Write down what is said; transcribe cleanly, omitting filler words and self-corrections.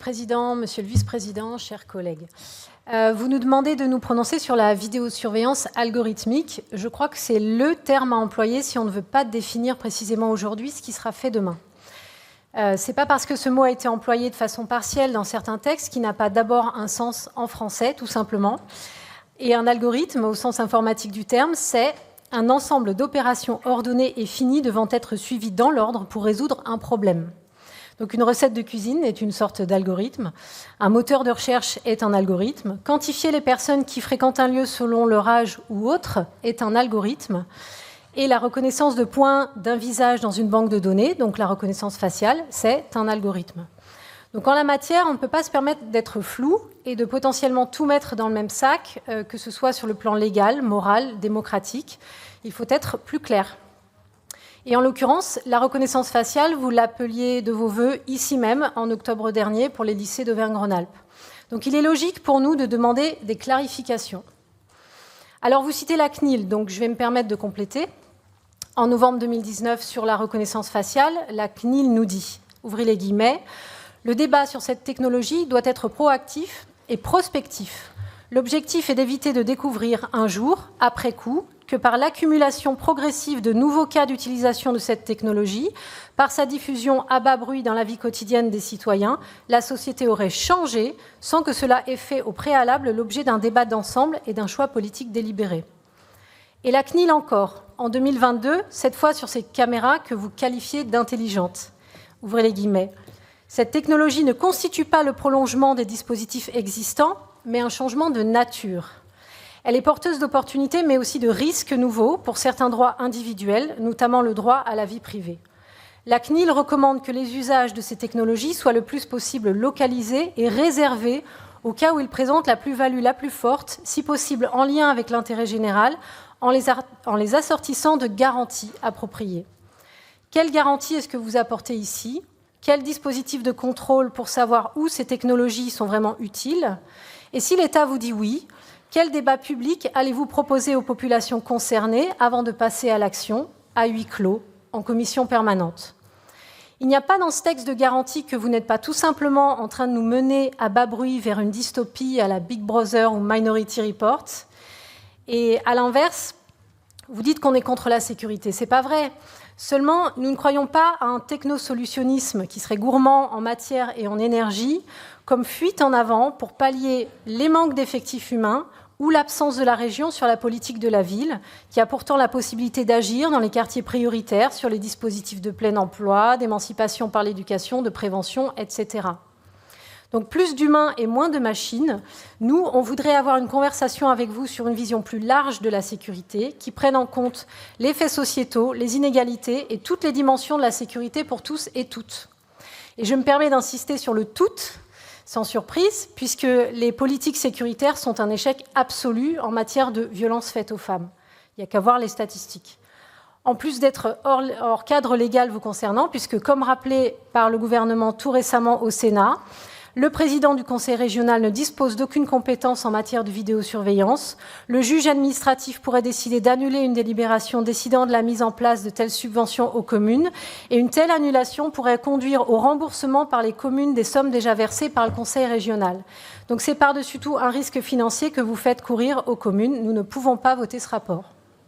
Président, Monsieur le Vice-président, chers collègues. Vous nous demandez de nous prononcer sur la vidéosurveillance algorithmique. Je crois que c'est le terme à employer si on ne veut pas définir précisément aujourd'hui ce qui sera fait demain. Ce n'est pas parce que ce mot a été employé de façon partielle dans certains textes qu'il n'a pas d'abord un sens en français, tout simplement. Et un algorithme, au sens informatique du terme, c'est un ensemble d'opérations ordonnées et finies devant être suivies dans l'ordre pour résoudre un problème. Donc une recette de cuisine est une sorte d'algorithme. Un moteur de recherche est un algorithme. Quantifier les personnes qui fréquentent un lieu selon leur âge ou autre est un algorithme. Et la reconnaissance de points d'un visage dans une banque de données, donc la reconnaissance faciale, c'est un algorithme. Donc en la matière, on ne peut pas se permettre d'être flou et de potentiellement tout mettre dans le même sac, que ce soit sur le plan légal, moral, démocratique. Il faut être plus clair. Et en l'occurrence, la reconnaissance faciale, vous l'appeliez de vos voeux ici même, en octobre dernier, pour les lycées d'Auvergne-Rhône-Alpes. Donc il est logique pour nous de demander des clarifications. Alors vous citez la CNIL, donc je vais me permettre de compléter. En novembre 2019, sur la reconnaissance faciale, la CNIL nous dit, ouvrez les guillemets, « Le débat sur cette technologie doit être proactif et prospectif. L'objectif est d'éviter de découvrir un jour, après coup, que par l'accumulation progressive de nouveaux cas d'utilisation de cette technologie, par sa diffusion à bas bruit dans la vie quotidienne des citoyens, la société aurait changé sans que cela ait fait au préalable l'objet d'un débat d'ensemble et d'un choix politique délibéré. » Et la CNIL encore, en 2022, cette fois sur ces caméras que vous qualifiez d'intelligentes. Ouvrez les guillemets. « Cette technologie ne constitue pas le prolongement des dispositifs existants, mais un changement de nature. Elle est porteuse d'opportunités, mais aussi de risques nouveaux pour certains droits individuels, notamment le droit à la vie privée. La CNIL recommande que les usages de ces technologies soient le plus possible localisés et réservés au cas où ils présentent la plus-value la plus forte, si possible en lien avec l'intérêt général, en les assortissant de garanties appropriées. Quelles garanties est-ce que vous apportez ici ? Quel dispositif de contrôle pour savoir où ces technologies sont vraiment utiles ? Et si l'État vous dit oui, quel débat public allez-vous proposer aux populations concernées avant de passer à l'action, à huis clos, en commission permanente ? Il n'y a pas dans ce texte de garantie que vous n'êtes pas tout simplement en train de nous mener à bas bruit vers une dystopie à la Big Brother ou Minority Report. Et à l'inverse, vous dites qu'on est contre la sécurité. C'est pas vrai. Seulement, nous ne croyons pas à un technosolutionnisme qui serait gourmand en matière et en énergie comme fuite en avant pour pallier les manques d'effectifs humains ou l'absence de la région sur la politique de la ville, qui a pourtant la possibilité d'agir dans les quartiers prioritaires sur les dispositifs de plein emploi, d'émancipation par l'éducation, de prévention, etc. Donc plus d'humains et moins de machines. Nous, on voudrait avoir une conversation avec vous sur une vision plus large de la sécurité, qui prenne en compte les faits sociétaux, les inégalités et toutes les dimensions de la sécurité pour tous et toutes. Et je me permets d'insister sur le « tout », sans surprise, puisque les politiques sécuritaires sont un échec absolu en matière de violences faites aux femmes. Il n'y a qu'à voir les statistiques. En plus d'être hors cadre légal vous concernant, puisque comme rappelé par le gouvernement tout récemment au Sénat, le président du conseil régional ne dispose d'aucune compétence en matière de vidéosurveillance. Le juge administratif pourrait décider d'annuler une délibération décidant de la mise en place de telles subventions aux communes. Et une telle annulation pourrait conduire au remboursement par les communes des sommes déjà versées par le conseil régional. Donc c'est par-dessus tout un risque financier que vous faites courir aux communes. Nous ne pouvons pas voter ce rapport.